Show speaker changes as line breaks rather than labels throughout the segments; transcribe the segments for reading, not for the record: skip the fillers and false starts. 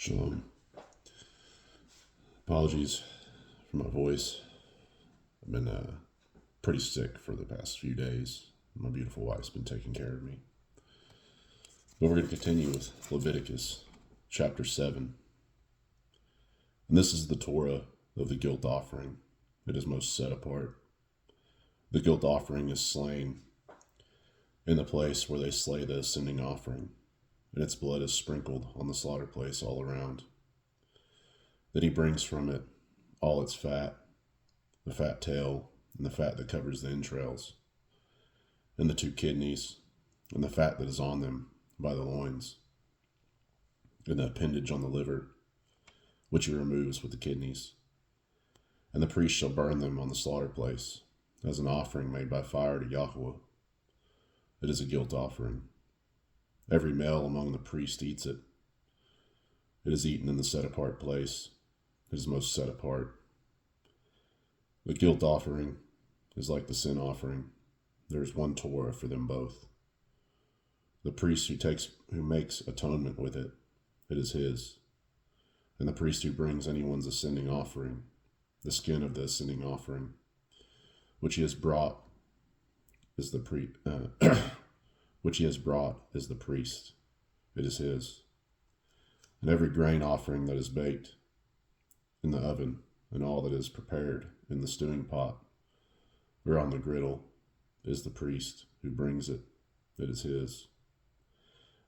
Shalom. Apologies for my voice. I've been pretty sick for the past few days. My beautiful wife's been taking care of me. But we're going to continue with Leviticus chapter 7. And this is the Torah of the guilt offering. It is most set apart. The guilt offering is slain in the place where they slay the ascending offering, and its blood is sprinkled on the slaughter place all around. Then he brings from it all its fat, the fat tail, and the fat that covers the entrails, and the 2 kidneys, and the fat that is on them by the loins, and the appendage on the liver, which he removes with the kidneys. And the priest shall burn them on the slaughter place, as an offering made by fire to Yahweh. It is a guilt offering. Every male among the priests eats it. It is eaten in the set-apart place. It is most set apart. The guilt offering is like the sin offering. There is one Torah for them both. The priest who makes atonement with it, it is his. And the priest who brings anyone's ascending offering, the skin of the ascending offering, which he has brought, is the priest. It is his. And every grain offering that is baked in the oven, and all that is prepared in the stewing pot or on the griddle, is the priest who brings it. It is his.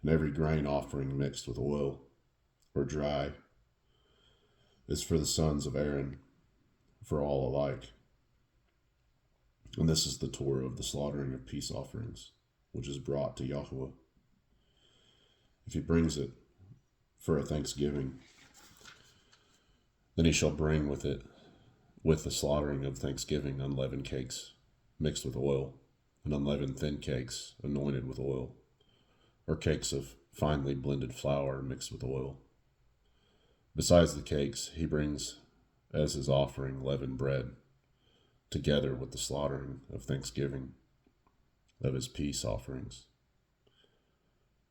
And every grain offering mixed with oil or dry is for the sons of Aaron, for all alike. And this is the Torah of the slaughtering of peace offerings, which is brought to Yahweh. If he brings it for a thanksgiving, then he shall bring with it, with the slaughtering of thanksgiving, unleavened cakes mixed with oil, and unleavened thin cakes anointed with oil, or cakes of finely blended flour mixed with oil. Besides the cakes, he brings as his offering leavened bread, together with the slaughtering of thanksgiving of his peace offerings.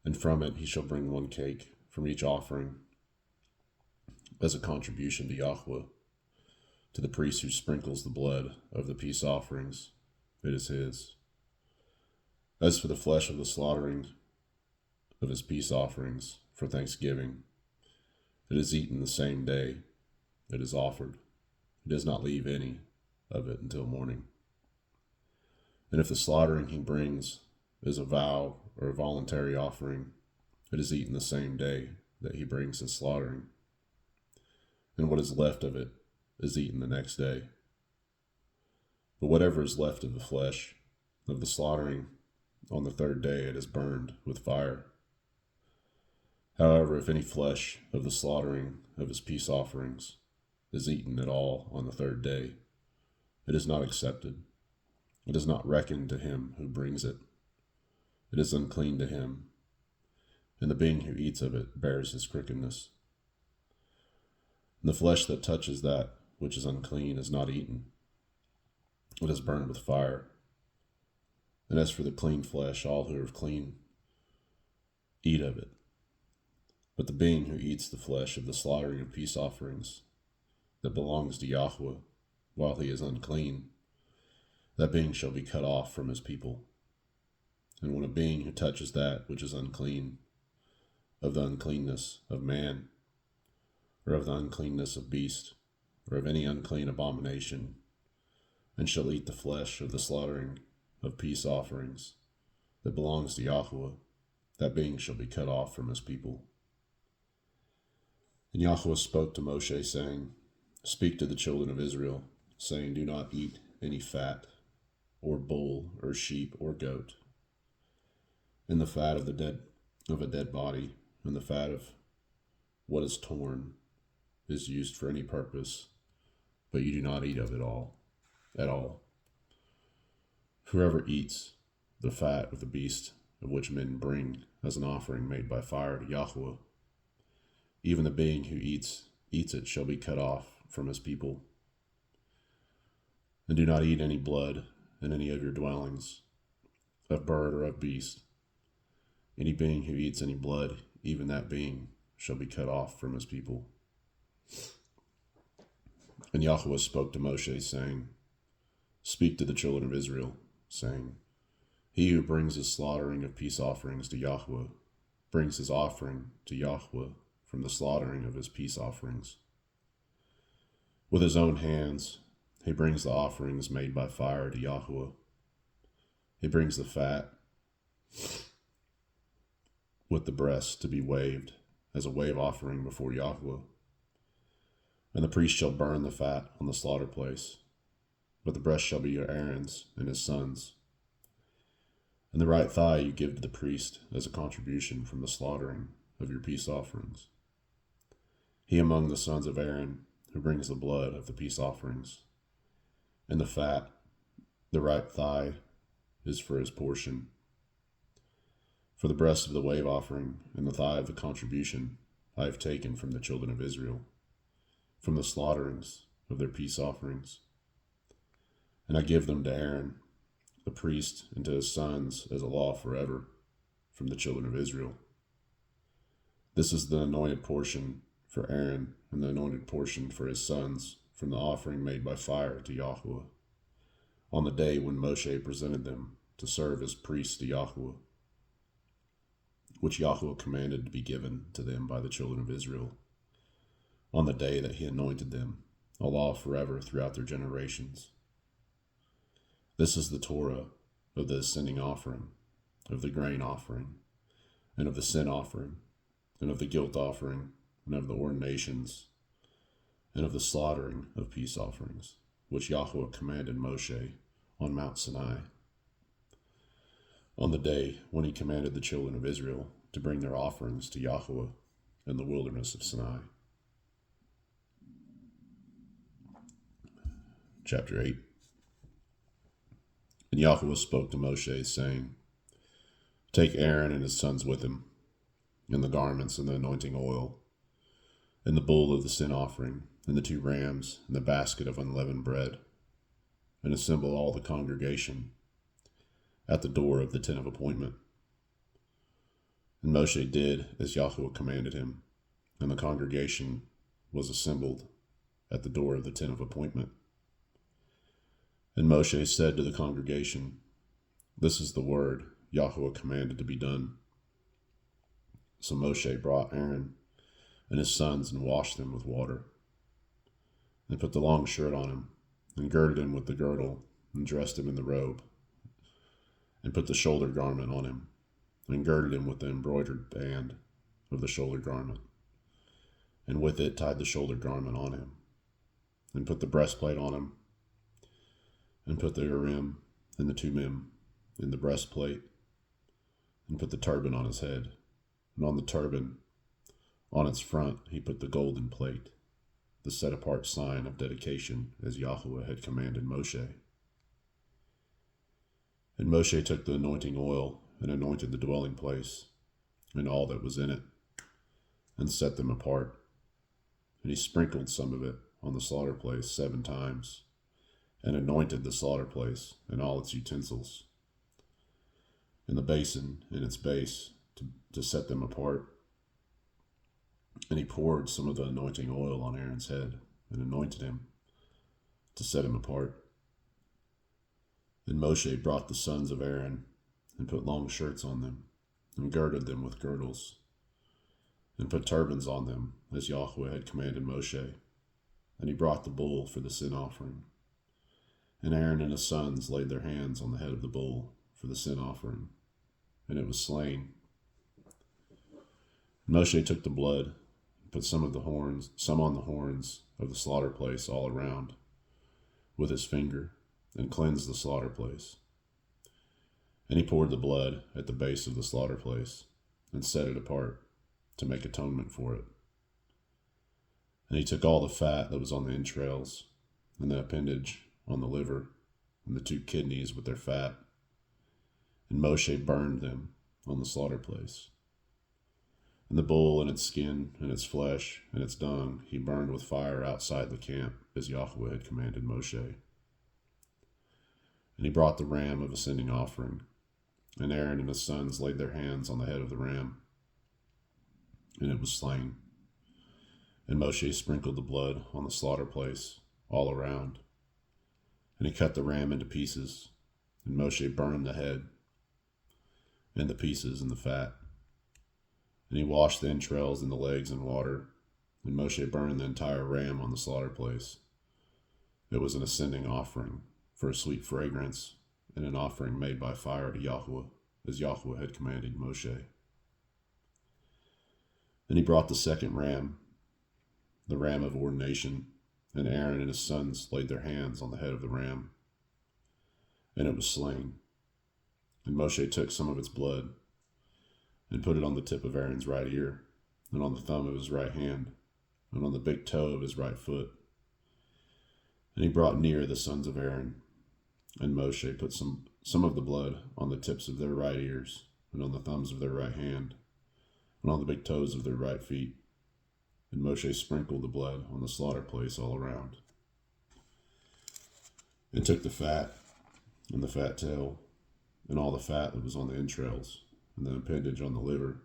And from it he shall bring 1 cake from each offering as a contribution to Yahweh, to the priest who sprinkles the blood of the peace offerings. It is his. As for the flesh of the slaughtering of his peace offerings for thanksgiving, it is eaten the same day it is offered. He does not leave any of it until morning. And if the slaughtering he brings is a vow or a voluntary offering, it is eaten the same day that he brings his slaughtering. And what is left of it is eaten the next day. But whatever is left of the flesh of the slaughtering, on the 3rd day it is burned with fire. However, if any flesh of the slaughtering of his peace offerings is eaten at all on the 3rd day, it is not accepted. It is not reckoned to him who brings it. It is unclean to him, and the being who eats of it bears his crookedness. And the flesh that touches that which is unclean is not eaten. It is burned with fire. And as for the clean flesh, all who are clean eat of it. But the being who eats the flesh of the slaughtering of peace offerings that belongs to Yahweh, while he is unclean, that being shall be cut off from his people. And when a being who touches that which is unclean, of the uncleanness of man, or of the uncleanness of beast, or of any unclean abomination, and shall eat the flesh of the slaughtering of peace offerings that belongs to Yahweh, that being shall be cut off from his people. And Yahweh spoke to Moshe, saying, Speak to the children of Israel, saying, Do not eat any fat, or bull, or sheep, or goat, and the fat of a dead body, and the fat of what is torn is used for any purpose, but you do not eat of it all, at all. Whoever eats the fat of the beast of which men bring as an offering made by fire to Yahweh, even the being who eats it shall be cut off from his people. And do not eat any blood in any of your dwellings, of bird or of beast. Any being who eats any blood, even that being shall be cut off from his people. And Yahweh spoke to Moshe, saying, Speak to the children of Israel, saying, He who brings his slaughtering of peace offerings to Yahweh brings his offering to Yahweh from the slaughtering of his peace offerings. With his own hands he brings the offerings made by fire to Yahweh. He brings the fat with the breast to be waved as a wave offering before Yahweh. And the priest shall burn the fat on the slaughter place, but the breast shall be Aaron's and his sons'. And the right thigh you give to the priest as a contribution from the slaughtering of your peace offerings. He among the sons of Aaron who brings the blood of the peace offerings, and the fat, the right thigh, is for his portion. For the breast of the wave offering and the thigh of the contribution I have taken from the children of Israel, from the slaughterings of their peace offerings. And I give them to Aaron, the priest, and to his sons as a law forever from the children of Israel. This is the anointed portion for Aaron and the anointed portion for his sons from the offering made by fire to Yahweh, on the day when Moshe presented them to serve as priests to Yahweh, which Yahweh commanded to be given to them by the children of Israel, on the day that he anointed them, a law forever throughout their generations. This is the Torah of the ascending offering, of the grain offering, and of the sin offering, and of the guilt offering, and of the ordinations, and of the slaughtering of peace offerings, which Yahweh commanded Moshe on Mount Sinai, on the day when he commanded the children of Israel to bring their offerings to Yahweh in the wilderness of Sinai. Chapter 8. And Yahweh spoke to Moshe, saying, Take Aaron and his sons with him, and the garments and the anointing oil, and the bull of the sin offering, and the 2 rams, and the basket of unleavened bread, and assemble all the congregation at the door of the tent of appointment. And Moshe did as Yahweh commanded him, and the congregation was assembled at the door of the tent of appointment. And Moshe said to the congregation, This is the word Yahweh commanded to be done. So Moshe brought Aaron and his sons and washed them with water, and put the long shirt on him, and girded him with the girdle, and dressed him in the robe, and put the shoulder garment on him, and girded him with the embroidered band of the shoulder garment, and with it tied the shoulder garment on him, and put the breastplate on him, and put the Urim and the Tumim in the breastplate, and put the turban on his head, and on the turban, on its front, he put the golden plate, the set-apart sign of dedication, as Yahweh had commanded Moshe. And Moshe took the anointing oil and anointed the dwelling place, and all that was in it, and set them apart. And he sprinkled some of it on the slaughter place 7 times, and anointed the slaughter place and all its utensils, and the basin in its base, to set them apart. And he poured some of the anointing oil on Aaron's head, and anointed him, to set him apart. And Moshe brought the sons of Aaron, and put long shirts on them, and girded them with girdles, and put turbans on them, as Yahweh had commanded Moshe. And he brought the bull for the sin offering. And Aaron and his sons laid their hands on the head of the bull for the sin offering, and it was slain. And Moshe took the blood, and put some on the horns of the slaughter place all around, with his finger, and cleansed the slaughter place. And he poured the blood at the base of the slaughter place, and set it apart, to make atonement for it. And he took all the fat that was on the entrails, and the appendage on the liver, and the 2 kidneys with their fat, and Moshe burned them on the slaughter place. And the bull and its skin and its flesh and its dung he burned with fire outside the camp, as Yahweh had commanded Moshe. And he brought the ram of ascending offering, and Aaron and his sons laid their hands on the head of the ram. and it was slain. And Moshe sprinkled the blood on the slaughter place all around. And he cut the ram into pieces, and Moshe burned the head and the pieces and the fat. And he washed the entrails and the legs in water, and Moshe burned the entire ram on the slaughter place. It was an ascending offering for a sweet fragrance, and an offering made by fire to Yahweh, as Yahweh had commanded Moshe. And he brought the second ram, the ram of ordination, and Aaron and his sons laid their hands on the head of the ram, and it was slain. And Moshe took some of its blood, and put it on the tip of Aaron's right ear, and on the thumb of his right hand, and on the big toe of his right foot. And he brought near the sons of Aaron, and Moshe put some of the blood on the tips of their right ears, and on the thumbs of their right hand, and on the big toes of their right feet. And Moshe sprinkled the blood on the slaughter place all around. And took the fat, and the fat tail, and all the fat that was on the entrails, and the appendage on the liver,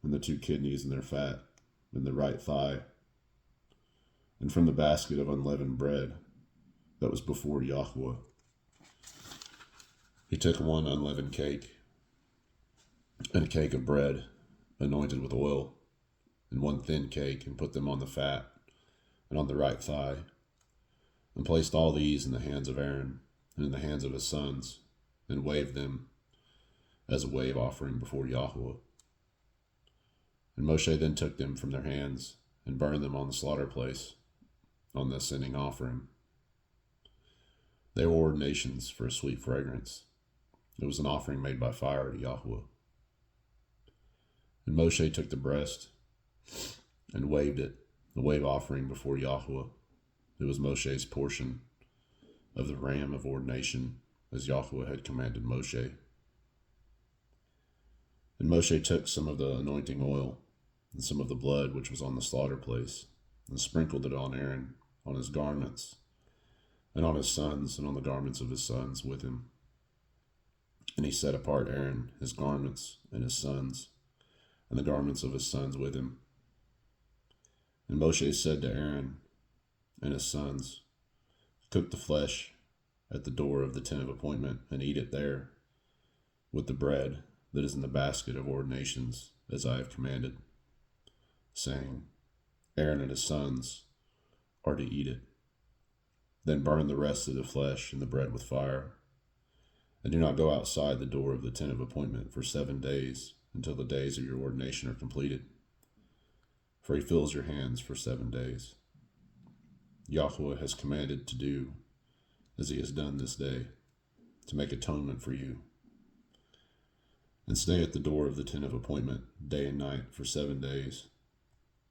and the 2 kidneys and their fat, and the right thigh, and from the basket of unleavened bread that was before Yahweh, he took 1 unleavened cake, and a cake of bread anointed with oil, and 1 thin cake, and put them on the fat, and on the right thigh, and placed all these in the hands of Aaron, and in the hands of his sons, and waved them as a wave offering before Yahweh. And Moshe then took them from their hands, and burned them on the slaughter place, on the ascending offering. They were ordinations for a sweet fragrance. It was an offering made by fire to Yahweh. And Moshe took the breast, and waved it, a wave offering before Yahweh. It was Moshe's portion of the ram of ordination, as Yahweh had commanded Moshe. And Moshe took some of the anointing oil, and some of the blood which was on the slaughter place, and sprinkled it on Aaron, on his garments, and on his sons, and on the garments of his sons with him. And he set apart Aaron, his garments, and his sons, and the garments of his sons with him. And Moshe said to Aaron and his sons, Cook the flesh at the door of the tent of appointment, and eat it there, with the bread that is in the basket of ordinations, as I have commanded, saying, Aaron and his sons are to eat it. Then burn the rest of the flesh and the bread with fire, and do not go outside the door of the tent of appointment for 7 days, until the days of your ordination are completed. For he fills your hands for 7 days. Yahweh has commanded to do as he has done this day, to make atonement for you. And stay at the door of the tent of appointment day and night for 7 days,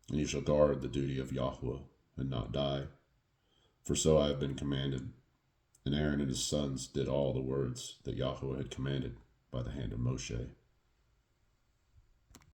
and you shall guard the duty of Yahweh and not die. For so I have been commanded. And Aaron and his sons did all the words that Yahweh had commanded by the hand of Moshe.